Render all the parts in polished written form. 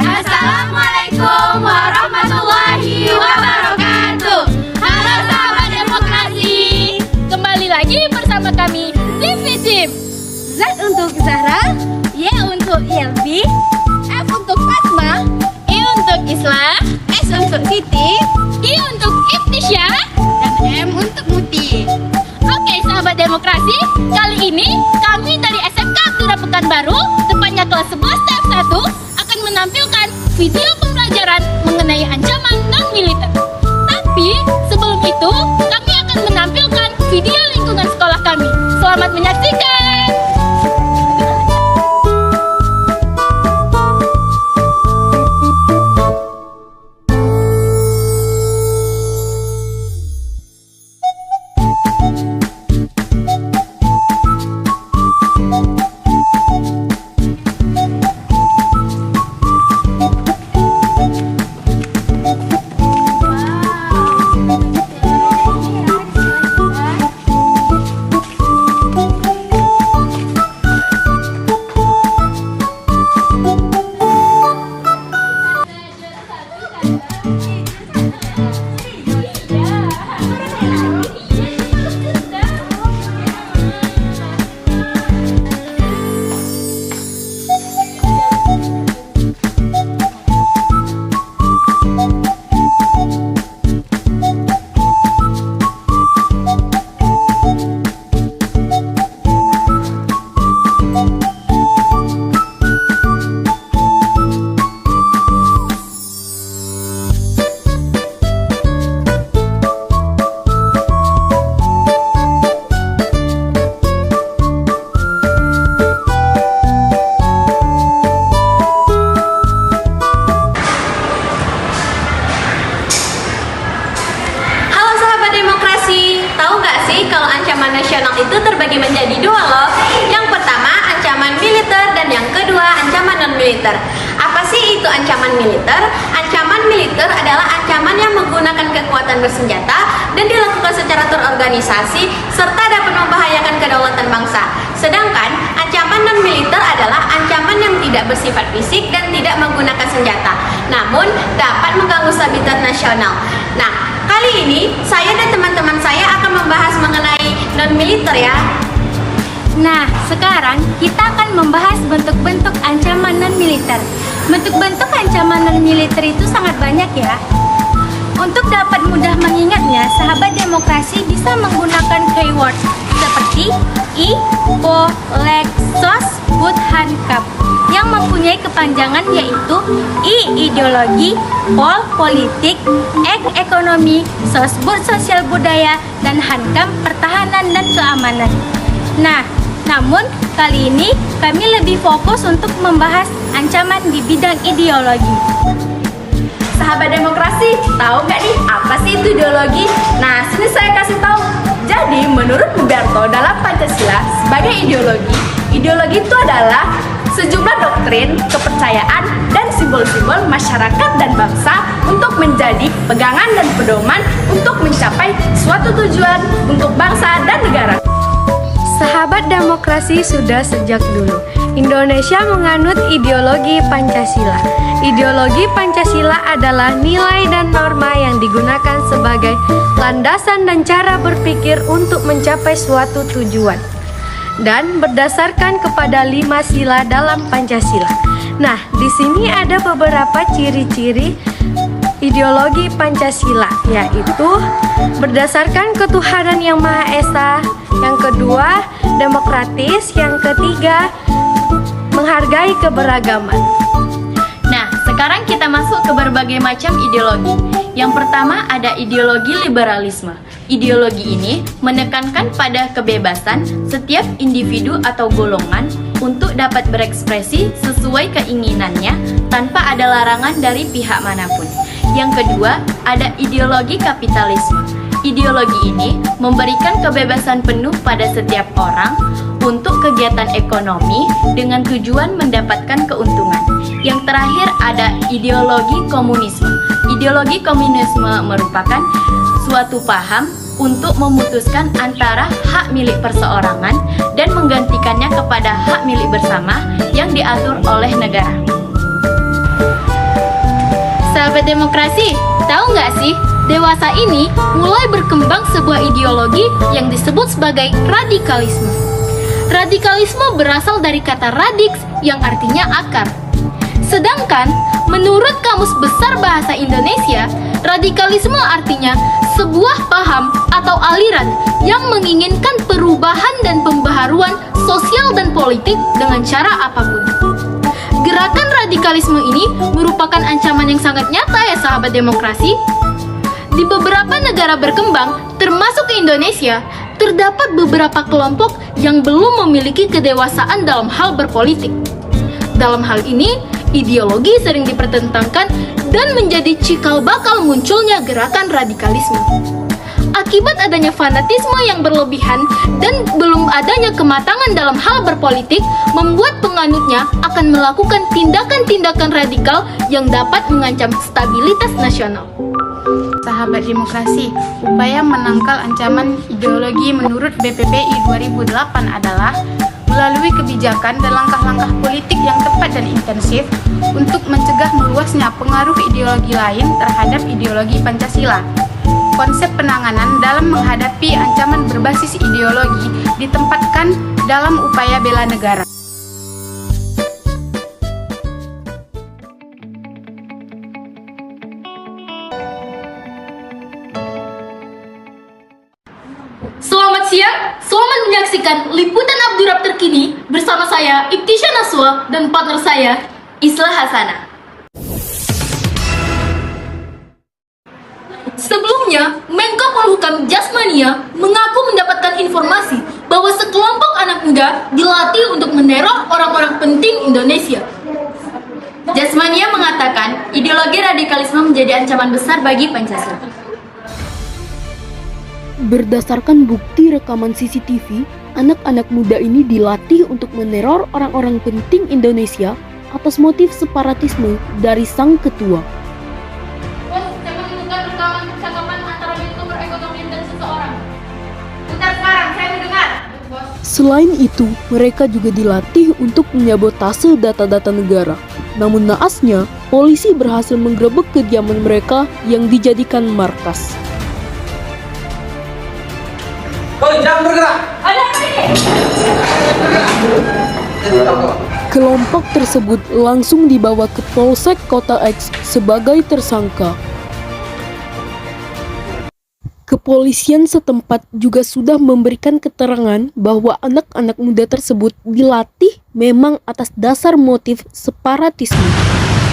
Assalamualaikum warahmatullahi wabarakatuh. Halo sahabat demokrasi, kembali lagi bersama kami Tim Visim. Z untuk Zahra, Y untuk Yelbi, F untuk Fatma, I untuk Islah, S untuk Siti, I untuk Iftisya, dan M untuk Muti. Oke sahabat demokrasi, kali ini kami dari SMK Abdurrahman Pekanbaru, tepatnya kelas 11 step 1, akan menampilkan video pembelajaran mengenai ancaman non-militer. Tapi sebelum itu, kami akan menampilkan video lingkungan sekolah kami. Selamat menyaksikan! Kalau ancaman nasional itu terbagi menjadi dua loh. Yang pertama ancaman militer dan yang kedua ancaman non-militer. Apa sih itu ancaman militer? Ancaman militer adalah ancaman yang menggunakan kekuatan bersenjata dan dilakukan secara terorganisasi serta dapat membahayakan kedaulatan bangsa. Sedangkan ancaman non-militer adalah ancaman yang tidak bersifat fisik dan tidak menggunakan senjata, namun dapat mengganggu stabilitas nasional. Nah, kali ini saya dan teman-teman saya akan membahas mengenai non-militer ya. Nah, sekarang kita akan membahas bentuk-bentuk ancaman non-militer. Bentuk-bentuk ancaman non-militer itu sangat banyak ya. Untuk dapat mudah mengingatnya, sahabat demokrasi bisa menggunakan keyword seperti I, Po, Lek, Sos, Bud, Hankap yang mempunyai kepanjangan yaitu I ideologi, Pol politik, Ek ekonomi, Sos Bud sosial budaya, dan Hankam pertahanan dan keamanan. Nah, namun kali ini kami lebih fokus untuk membahas ancaman di bidang ideologi. Sahabat demokrasi, tahu nggak nih apa sih itu ideologi? Nah, sini saya kasih tahu. Jadi, menurut Huberto dalam Pancasila sebagai ideologi itu adalah sejumlah doktrin, kepercayaan, dan simbol-simbol masyarakat dan bangsa untuk menjadi pegangan dan pedoman untuk mencapai suatu tujuan untuk bangsa dan negara. Sahabat demokrasi sudah sejak dulu Indonesia menganut ideologi Pancasila. Ideologi Pancasila adalah nilai dan norma yang digunakan sebagai landasan dan cara berpikir untuk mencapai suatu tujuan dan berdasarkan kepada 5 sila dalam Pancasila. Nah, di sini ada beberapa ciri-ciri ideologi Pancasila, yaitu berdasarkan ketuhanan yang Maha Esa, yang kedua demokratis, yang ketiga menghargai keberagaman. Nah, sekarang kita masuk ke berbagai macam ideologi. Yang pertama ada ideologi liberalisme. Ideologi ini menekankan pada kebebasan setiap individu atau golongan untuk dapat berekspresi sesuai keinginannya tanpa ada larangan dari pihak manapun. Yang kedua, ada ideologi kapitalisme. Ideologi ini memberikan kebebasan penuh pada setiap orang untuk kegiatan ekonomi dengan tujuan mendapatkan keuntungan. Yang terakhir ada ideologi komunisme. Ideologi komunisme merupakan suatu paham untuk memutuskan antara hak milik perseorangan dan menggantikannya kepada hak milik bersama yang diatur oleh negara. Sahabat demokrasi, tahu nggak sih, dewasa ini mulai berkembang sebuah ideologi yang disebut sebagai radikalisme. Radikalisme berasal dari kata radix yang artinya akar. Sedangkan, menurut Kamus Besar Bahasa Indonesia, radikalisme artinya sebuah paham atau aliran yang menginginkan perubahan dan pembaharuan sosial dan politik dengan cara apapun. Gerakan radikalisme ini merupakan ancaman yang sangat nyata ya sahabat demokrasi. Di beberapa negara berkembang, termasuk Indonesia, terdapat beberapa kelompok yang belum memiliki kedewasaan dalam hal berpolitik. Dalam hal ini, ideologi sering dipertentangkan dan menjadi cikal bakal munculnya gerakan radikalisme. Akibat adanya fanatisme yang berlebihan dan belum adanya kematangan dalam hal berpolitik, membuat penganutnya akan melakukan tindakan-tindakan radikal yang dapat mengancam stabilitas nasional. Sahabat demokrasi, upaya menangkal ancaman ideologi menurut BPPI 2008 adalah melalui kebijakan dan langkah-langkah politik yang tepat dan intensif untuk mencegah meluasnya pengaruh ideologi lain terhadap ideologi Pancasila. Konsep penanganan dalam menghadapi ancaman berbasis ideologi ditempatkan dalam upaya bela negara. Selamat siang, selamat menyaksikan liputan Abdurrab terkini bersama saya Ibtisha Naswa dan partner saya Islah Hasana. Sebelumnya, Menko Polhukam Jasmania mengaku mendapatkan informasi bahwa sekelompok anak muda dilatih untuk meneror orang-orang penting Indonesia. Jasmania mengatakan ideologi radikalisme menjadi ancaman besar bagi Pancasila. Berdasarkan bukti rekaman CCTV, anak-anak muda ini dilatih untuk meneror orang-orang penting Indonesia atas motif separatisme dari sang ketua. Bos, saya menemukan rekaman percakapan antara Menko Perekonomian dan seseorang. Putar sekarang, saya mendengar. Selain itu, mereka juga dilatih untuk menyabotase data-data negara. Namun naasnya, polisi berhasil menggerebek kediaman mereka yang dijadikan markas. Woi, jangan bergerak. Kelompok tersebut langsung dibawa ke Polsek Kota X sebagai tersangka. Kepolisian setempat juga sudah memberikan keterangan bahwa anak-anak muda tersebut dilatih memang atas dasar motif separatisme.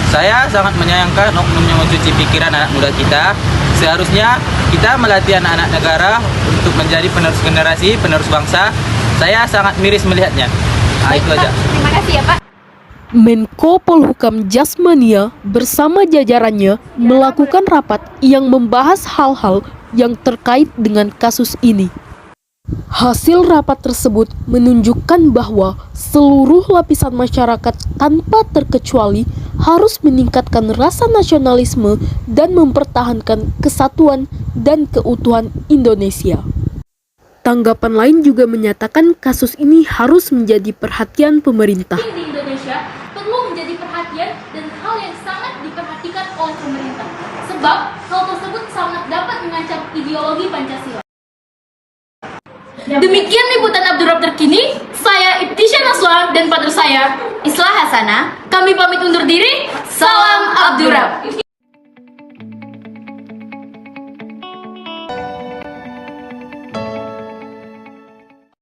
Saya sangat menyayangkan oknum yang mencuci pikiran anak muda kita. Seharusnya kita melatih anak-anak negara untuk menjadi penerus generasi, penerus bangsa. Saya sangat miris melihatnya. Nah, itu aja. Terima kasih ya Pak. Menko Polhukam Jasmania bersama jajarannya melakukan rapat yang membahas hal-hal yang terkait dengan kasus ini. Hasil rapat tersebut menunjukkan bahwa seluruh lapisan masyarakat tanpa terkecuali harus meningkatkan rasa nasionalisme dan mempertahankan kesatuan dan keutuhan Indonesia. Tanggapan lain juga menyatakan kasus ini harus menjadi perhatian pemerintah. Di Indonesia perlu menjadi perhatian dan hal yang sangat diperhatikan oleh pemerintah. Sebab hal tersebut sangat dapat mengancam ideologi Pancasila. Demikian liputan Abdurrab terkini. Saya Ibtisha Naswa dan partner saya Islah Hasana. kami pamit undur diri. Salam Abdurrab.